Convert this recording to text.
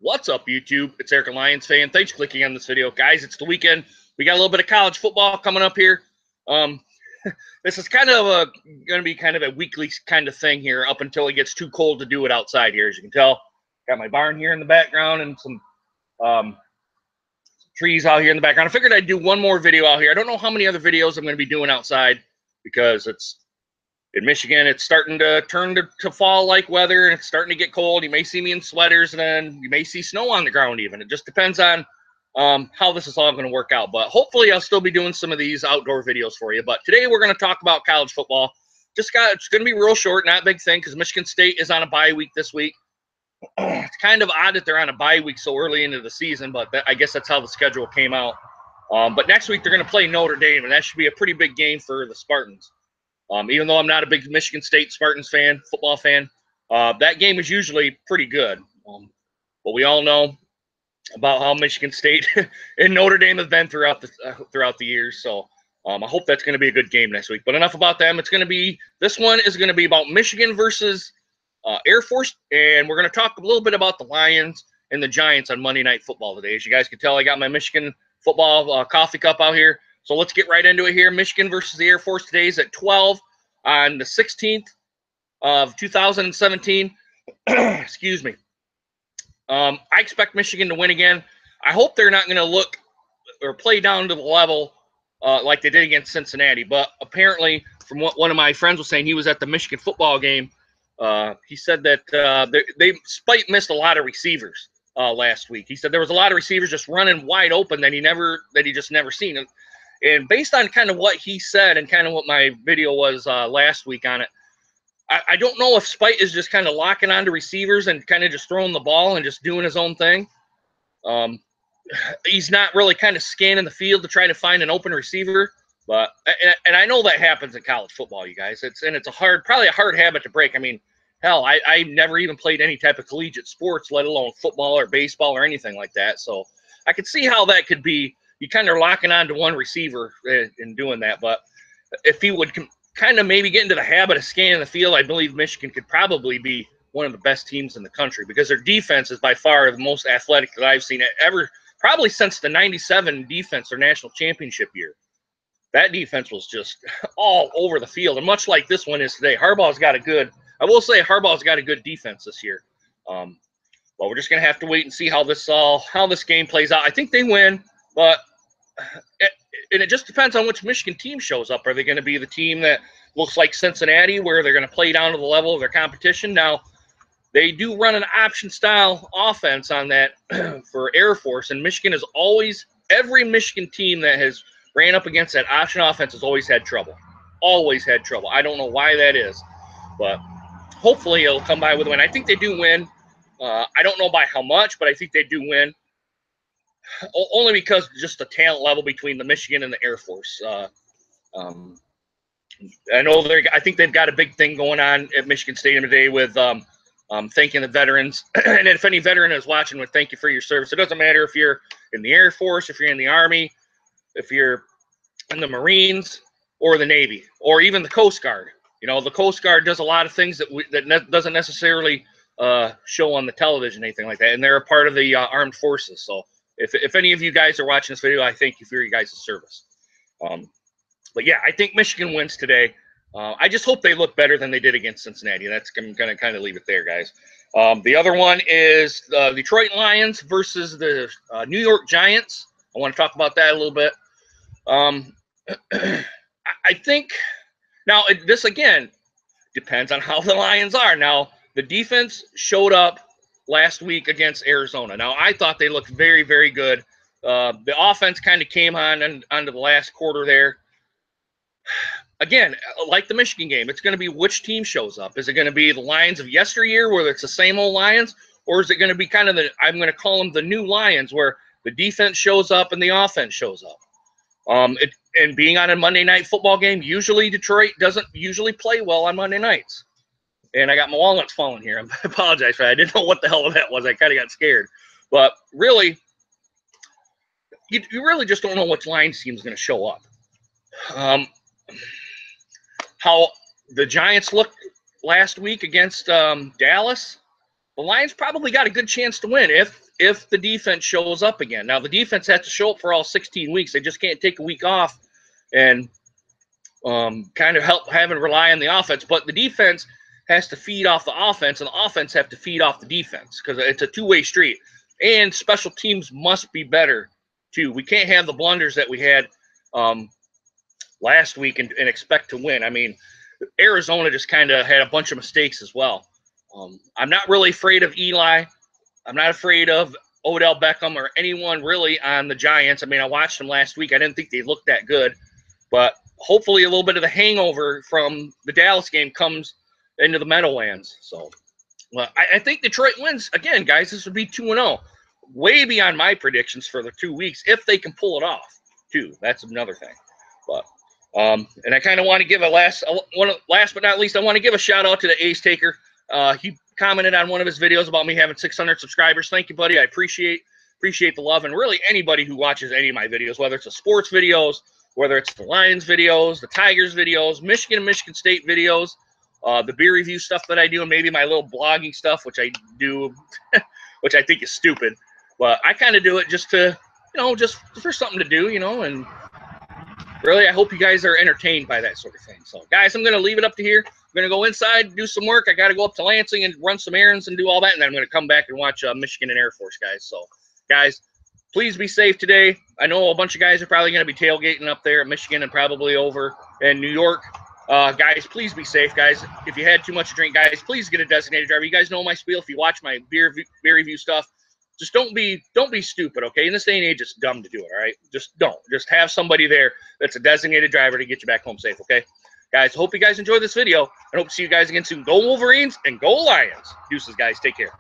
What's up, YouTube? It's Eric, a Lions fan. Thanks for clicking on this video. Guys, it's the weekend. We got a little bit of college football coming up here. This is kind of going to be kind of a weekly kind of thing here up until it gets too cold to do it outside here. As you can tell, got my barn here in the background and some trees out here in the background. I figured I'd do one more video out here. I don't know how many other videos I'm going to be doing outside because it's in Michigan. It's starting to turn to fall-like weather, and it's starting to get cold. You may see me in sweaters, and then you may see snow on the ground even. It just depends on how this is all going to work out. But hopefully I'll still be doing some of these outdoor videos for you. But today we're going to talk about college football. It's going to be real short, not a big thing, because Michigan State is on a bye week this week. It's kind of odd that they're on a bye week so early into the season, but I guess that's how the schedule came out. But next week they're going to play Notre Dame, and that should be a pretty big game for the Spartans. Even though I'm not a big Michigan State Spartans fan, football fan, that game is usually pretty good. But we all know about how Michigan State and Notre Dame have been throughout the years. So I hope that's going to be a good game next week. But enough about them. This one is going to be about Michigan versus Air Force, and we're going to talk a little bit about the Lions and the Giants on Monday Night Football today. As you guys can tell, I got my Michigan football coffee cup out here. So let's get right into it here. Michigan versus the Air Force today is at 12 on the 16th of 2017. Excuse me. I expect Michigan to win again. I hope they're not going to look or play down to the level like they did against Cincinnati. But apparently, from what one of my friends was saying, he was at the Michigan football game. He said that Spite missed a lot of receivers last week. He said there was a lot of receivers just running wide open that he just never seen. And based on kind of what he said and kind of what my video was last week on it, I don't know if Spite is just kind of locking onto receivers and kind of just throwing the ball and just doing his own thing. He's not really kind of scanning the field to try to find an open receiver. And I know that happens in college football, you guys. It's probably a hard habit to break. I mean, hell, I never even played any type of collegiate sports, let alone football or baseball or anything like that. So I could see how that could be. You kind of locking on to one receiver in doing that. But if he would kind of maybe get into the habit of scanning the field, I believe Michigan could probably be one of the best teams in the country because their defense is by far the most athletic that I've seen ever, probably since the '97 defense, their national championship year. That defense was just all over the field, and much like this one is today. I will say Harbaugh's got a good defense this year. But we're just going to have to wait and see how this game plays out. I think they win, but it just depends on which Michigan team shows up. Are they going to be the team that looks like Cincinnati, where they're going to play down to the level of their competition? Now, they do run an option-style offense on that for Air Force, and Michigan has always – every Michigan team that has ran up against that option offense has always had trouble. Always had trouble. I don't know why that is, but hopefully it'll come by with a win. I think they do win. I don't know by how much, but I think they do win. Only because just the talent level between the Michigan and the Air Force. I think they've got a big thing going on at Michigan Stadium today with thanking the veterans. And if any veteran is watching, would thank you for your service. It doesn't matter if you're in the Air Force, if you're in the Army, if you're in the Marines or the Navy, or even the Coast Guard. You know, the Coast Guard does a lot of things that doesn't necessarily show on the television, anything like that. And they're a part of the armed forces. So if any of you guys are watching this video, I thank you for your guys' service. But yeah, I think Michigan wins today. I just hope they look better than they did against Cincinnati. I'm going to kind of leave it there, guys. The other one is the Detroit Lions versus the New York Giants. I want to talk about that a little bit. I think now this again depends on how the Lions are. Now, the defense showed up last week against Arizona. Now, I thought they looked very, very good. The offense kind of came onto the last quarter there. Again, like the Michigan game, it's going to be which team shows up. Is it going to be the Lions of yesteryear, where it's the same old Lions, or is it going to be kind of I'm going to call them the new Lions, where the defense shows up and the offense shows up? And being on a Monday night football game, usually Detroit doesn't usually play well on Monday nights. And I got my walnuts falling here. I apologize for that. I didn't know what the hell that was. I kind of got scared. But really, you really just don't know which Lions team is going to show up. How the Giants looked last week against Dallas, the Lions probably got a good chance to win if if the defense shows up again. Now, the defense has to show up for all 16 weeks. They just can't take a week off and kind of rely on the offense. But the defense has to feed off the offense, and the offense have to feed off the defense because it's a two-way street. And special teams must be better, too. We can't have the blunders that we had last week and expect to win. I mean, Arizona just kind of had a bunch of mistakes as well. I'm not really afraid of Eli. I'm not afraid of Odell Beckham or anyone really on the Giants. I mean, I watched them last week. I didn't think they looked that good. But hopefully a little bit of the hangover from the Dallas game comes into the Meadowlands. So I think Detroit wins. Again, guys, this would be 2-0. Way beyond my predictions for the 2 weeks if they can pull it off, too. That's another thing. But and I kind of want to give last but not least, I want to give a shout out to the Ace Taker. He commented on one of his videos about me having 600 subscribers. Thank you, buddy. I appreciate the love. And really anybody who watches any of my videos, whether it's the sports videos, whether it's the Lions videos, the Tigers videos, Michigan and Michigan State videos, the beer review stuff that I do, and maybe my little blogging stuff, which I do, which I think is stupid. But I kind of do it just to, just for something to do, and really, I hope you guys are entertained by that sort of thing. So, guys, I'm going to leave it up to here. I'm going to go inside, do some work. I got to go up to Lansing and run some errands and do all that, and then I'm going to come back and watch Michigan and Air Force, guys. So, guys, please be safe today. I know a bunch of guys are probably going to be tailgating up there at Michigan and probably over in New York. Guys, please be safe, guys. If you had too much to drink, guys, please get a designated driver. You guys know my spiel. If you watch my beer review stuff, just don't be stupid, okay? In this day and age, it's dumb to do it, all right? Just don't. Just have somebody there that's a designated driver to get you back home safe, okay? Guys, hope you guys enjoyed this video. I hope to see you guys again soon. Go Wolverines and go Lions. Deuces, guys. Take care.